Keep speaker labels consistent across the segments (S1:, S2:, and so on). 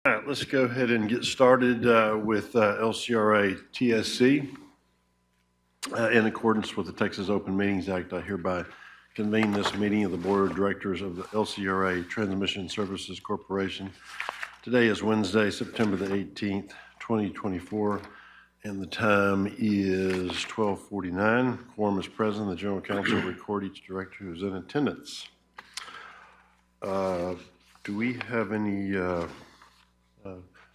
S1: All right, let's go ahead and get started with LCRA TSC. In accordance with the Texas Open Meetings Act, I hereby convene this meeting of the Board of Directors of the LCRA Transmission Services Corporation. Today is Wednesday, September the 18th, 2024, and the time is 12:49. Quorum is present. The General Counsel will record each director who is in attendance. Do we have any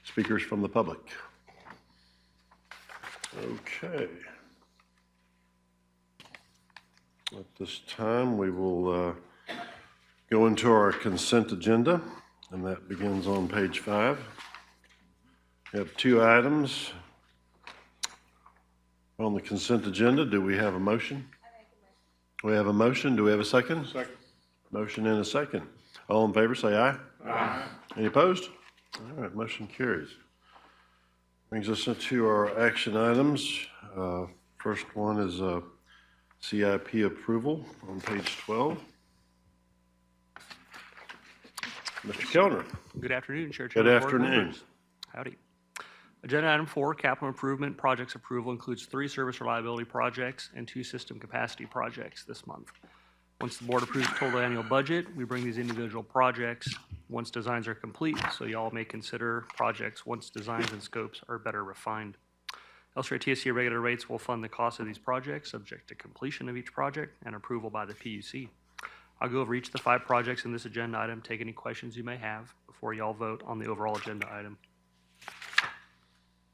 S1: speakers from the public? Okay. At this time, we will go into our consent agenda, and that begins on page 5. We have 2 items on the consent agenda. Do we have a motion? We have a motion. Do we have a second?
S2: Second.
S1: Motion and a second. All in favor, say aye.
S2: Aye.
S1: Any opposed? All right, motion carries. Brings us into our action items. First one is CIP approval on page 12. Mr. Kellner.
S3: Good afternoon, Chair.
S1: Good afternoon.
S3: Howdy. Agenda item 4, capital improvement projects approval, includes 3 service reliability projects and 2 system capacity projects this month. Once the board approves the total annual budget, we bring these individual projects once designs are complete, so y'all may consider projects once designs and scopes are better refined. LCRA TSC regular rates will fund the cost of these projects, subject to completion of each project and approval by the PUC. I'll go over each of the 5 projects in this agenda item, take any questions you may have before y'all vote on the overall agenda item.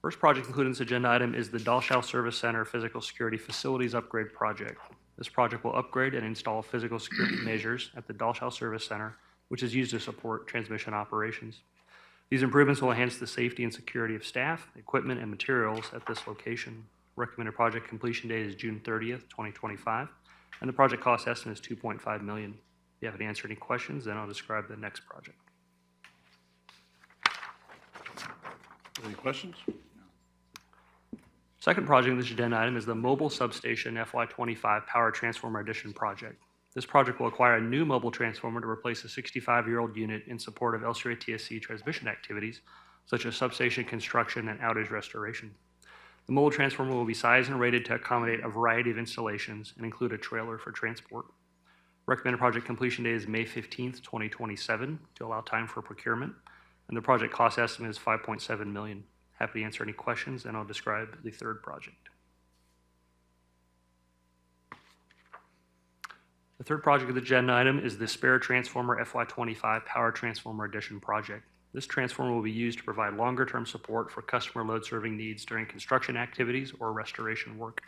S3: First project included in this agenda item is the Dalshau Service Center Physical Security Facilities Upgrade Project. This project will upgrade and install physical security measures at the Dalshau Service Center, which is used to support transmission operations. These improvements will enhance the safety and security of staff, equipment, and materials at this location. Recommended project completion date is June 30th, 2025, and the project cost estimate is $2.5 million. If you haven't answered any questions, then I'll describe the next project.
S1: Any questions?
S3: Second project in this agenda item is the Mobile Substation FY25 Power Transformer Addition project. This project will acquire a new mobile transformer to replace a 65-year-old unit in support of LCRA TSC transmission activities, such as substation construction and outage restoration. The mobile transformer will be sized and rated to accommodate a variety of installations and include a trailer for transport. Recommended project completion date is May 15th, 2027, to allow time for procurement, and the project cost estimate is $5.7 million. Happy to answer any questions, and I'll describe the third project. The third project of the agenda item is the Spare Transformer FY25 Power Transformer Addition project. This transformer will be used to provide longer-term support for customer load-serving needs during construction activities or restoration work.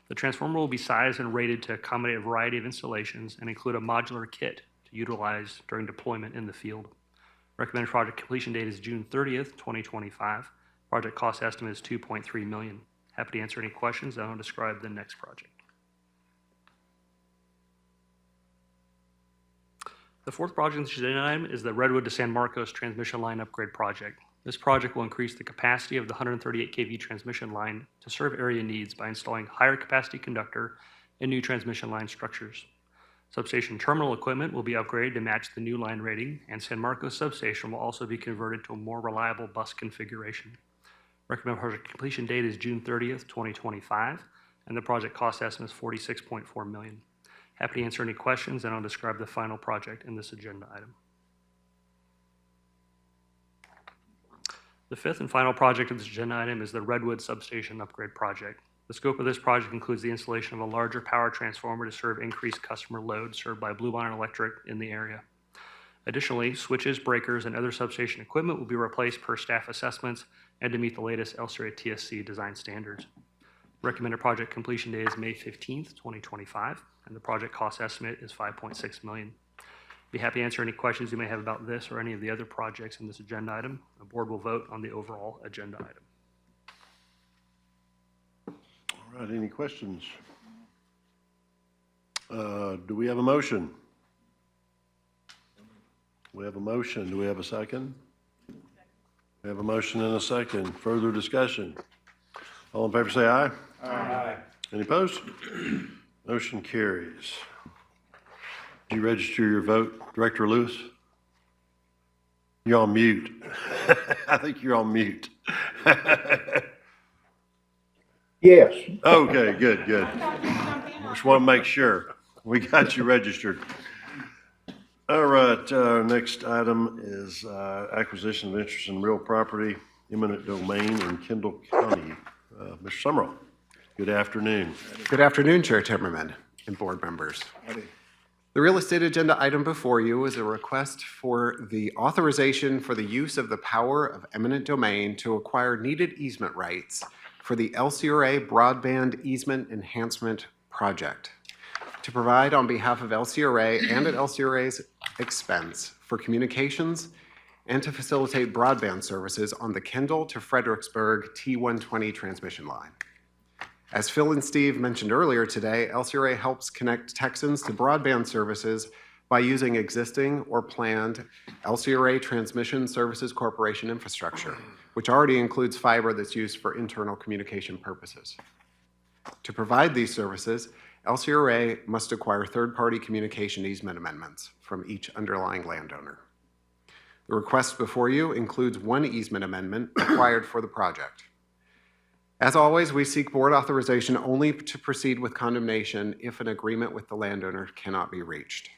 S3: The transformer will be sized and rated to accommodate a variety of installations and include a modular kit to utilize during deployment in the field. Recommended project completion date is June 30th, 2025. Project cost estimate is $2.3 million. Happy to answer any questions, and I'll describe the next project. The fourth project in this agenda item is the Redwood to San Marcos transmission line upgrade project. This project will increase the capacity of the 138 kV transmission line to serve area needs by installing higher capacity conductor and new transmission line structures. Substation terminal equipment will be upgraded to match the new line rating, and San Marcos substation will also be converted to a more reliable bus configuration. Recommended project completion date is June 30th, 2025, and the project cost estimate is $46.4 million. Happy to answer any questions, and I'll describe the final project in this agenda item. The fifth and final project of this agenda item is the Redwood Substation Upgrade Project. The scope of this project includes the installation of a larger power transformer to serve increased customer load served by Blue Line Electric in the area. Additionally, switches, breakers, and other substation equipment will be replaced per staff assessments and to meet the latest LCRA TSC design standards. Recommended project completion date is May 15th, 2025, and the project cost estimate is $5.6 million. Be happy to answer any questions you may have about this or any of the other projects in this agenda item. The board will vote on the overall agenda item.
S1: All right, any questions? Do we have a motion? We have a motion. Do we have a second? We have a motion and a second. Further discussion? All in favor say aye.
S2: Aye.
S1: Any opposed? Motion carries. Did you register your vote, Director Lewis? You're on mute. I think you're on mute.
S2: Yes.
S1: Okay, good. Just want to make sure. We got you registered. All right, next item is acquisition of interest in real property, eminent domain in Kendall County. Mr. Summerall, good afternoon.
S4: Good afternoon, Chair Timmerman and board members. The real estate agenda item before you is a request for the authorization for the use of the power of eminent domain to acquire needed easement rights for the LCRA Broadband Easement Enhancement Project, to provide on behalf of LCRA and at LCRA's expense for communications and to facilitate broadband services on the Kendall to Fredericksburg T120 transmission line. As Phil and Steve mentioned earlier today, LCRA helps connect Texans to broadband services by using existing or planned LCRA Transmission Services Corporation infrastructure, which already includes fiber that's used for internal communication purposes. To provide these services, LCRA must acquire third-party communication easement amendments from each underlying landowner. The request before you includes one easement amendment required for the project. As always, we seek board authorization only to proceed with condemnation if an agreement with the landowner cannot be reached.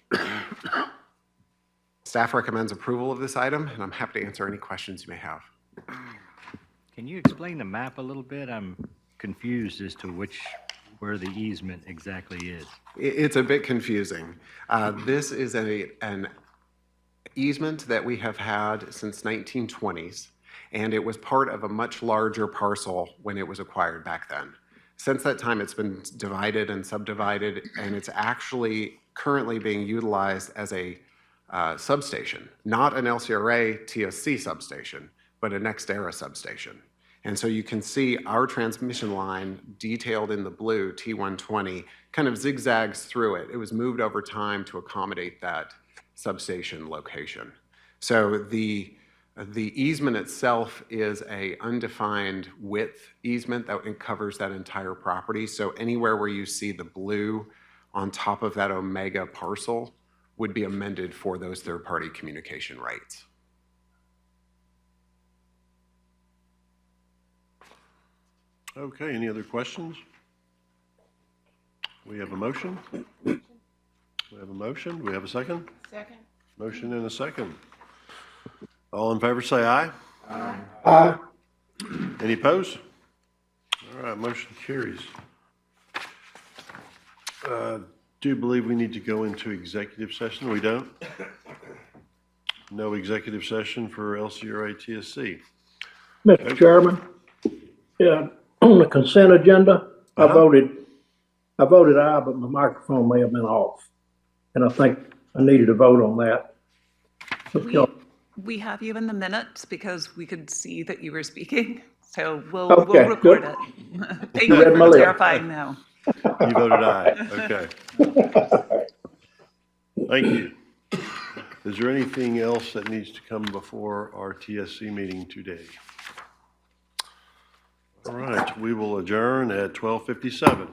S4: Staff recommends approval of this item, and I'm happy to answer any questions you may have.
S5: Can you explain the map a little bit? I'm confused as to where the easement exactly is.
S4: It's a bit confusing. This is an easement that we have had since 1920s. And it was part of a much larger parcel when it was acquired back then. Since that time, it's been divided and subdivided, and it's actually currently being utilized as a substation, not an LCRA TSC substation, but a NextEra substation. And so you can see our transmission line detailed in the blue, T120, kind of zigzags through it. It was moved over time to accommodate that substation location. So the easement itself is a undefined width easement that covers that entire property. So anywhere where you see the blue on top of that omega parcel would be amended for those third-party communication rights.
S1: Okay, any other questions? We have a motion? We have a motion. Do we have a second?
S6: Second.
S1: Motion and a second. All in favor say aye.
S2: Aye.
S1: Any opposed? All right, motion carries. Do believe we need to go into executive session? We don't? No executive session for LCRA TSC.
S2: Mr. Chairman, on the consent agenda, I voted aye, but my microphone may have been off. And I think I needed to vote on that.
S6: We have you in the minutes because we could see that you were speaking, so we'll
S2: Okay,
S6: record
S2: good.
S6: it. Thank you
S2: read my
S6: for
S2: lips.
S6: clarifying now.
S1: You voted aye. Okay. Thank you. Is there anything else that needs to come before our TSC meeting today? All right, we will adjourn at 12:57.